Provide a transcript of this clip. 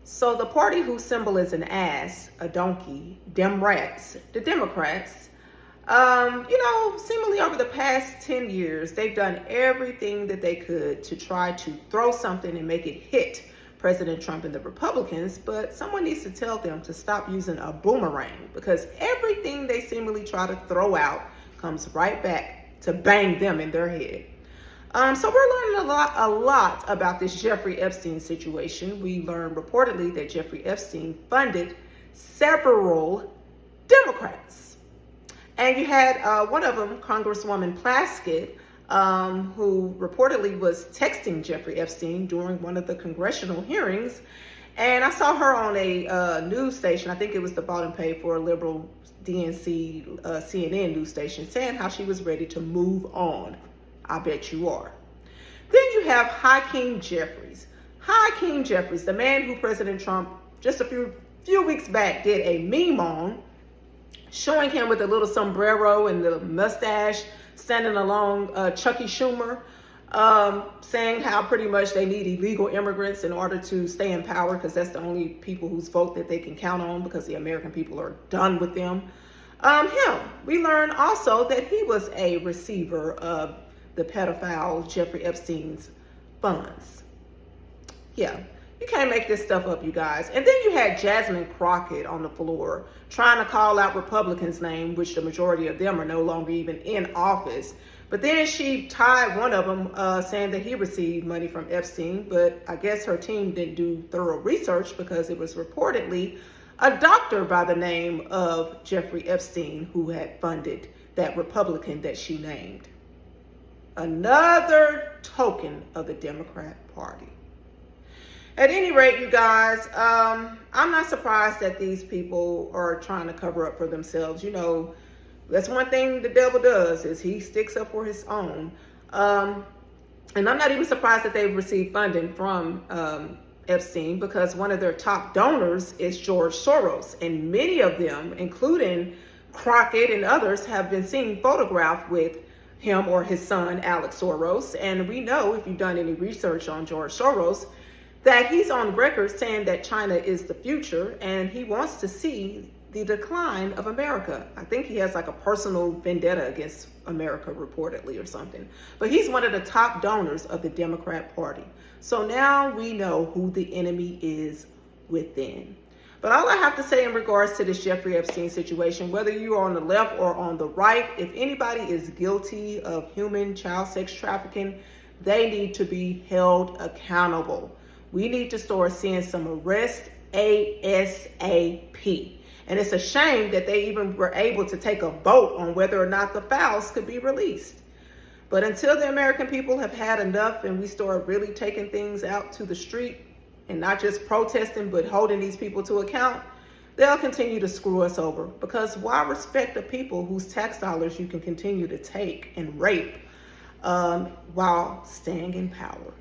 So the party whose symbol is an ass, a donkey, dem rats, the Democrats, seemingly over the past 10 years, they've done everything that they could to try to throw something and make it hit President Trump and the Republicans, but someone needs to tell them to stop using a boomerang, because everything they seemingly try to throw out comes right back to bang them in their head. So we're learning a lot about this Jeffrey Epstein situation. We learned reportedly that Jeffrey Epstein funded several Democrats. And you had one of them, Congresswoman Plaskett, who reportedly was texting Jeffrey Epstein during one of the congressional hearings. And I saw her on a news station, I think it was the bottom page for a liberal DNC CNN news station, saying how she was ready to move on. I bet you are. Then you have Hakeem Jeffries. Hakeem Jeffries, the man who President Trump just a few weeks back did a meme on, showing him with a little sombrero and the mustache standing along Chucky Schumer, saying how pretty much they need illegal immigrants in order to stay in power, because that's the only people whose vote that they can count on, because the American people are done with them. We learned also that he was a receiver of the pedophile Jeffrey Epstein's funds. Yeah, you can't make this stuff up, you guys. And then you had Jasmine Crockett on the floor trying to call out Republicans' name, which the majority of them are no longer even in office. But then she tied one of them, saying that he received money from Epstein. But I guess her team didn't do thorough research, because it was reportedly a doctor by the name of Jeffrey Epstein who had funded that Republican that she named. Another token of the Democrat Party. At any rate, you guys, I'm not surprised that these people are trying to cover up for themselves. You know, that's one thing the devil does, is he sticks up for his own. And I'm not even surprised that they've received funding from Epstein, because one of their top donors is George Soros. And many of them, including Crockett and others, have been seen photographed with him or his son, Alex Soros. And we know, if you've done any research on George Soros, that he's on record saying that China is the future, and he wants to see the decline of America. I think he has like a personal vendetta against America, reportedly, or something. But he's one of the top donors of the Democrat Party. So now we know who the enemy is within. But all I have to say in regards to this Jeffrey Epstein situation, whether you're on the left or on the right, if anybody is guilty of human child sex trafficking, they need to be held accountable. We need to start seeing some arrests ASAP. And it's a shame that they even were able to take a vote on whether or not the files could be released. But until the American people have had enough and we start really taking things out to the street, and not just protesting, but holding these people to account, they'll continue to screw us over. Because why respect the people whose tax dollars you can continue to take and rape while staying in power?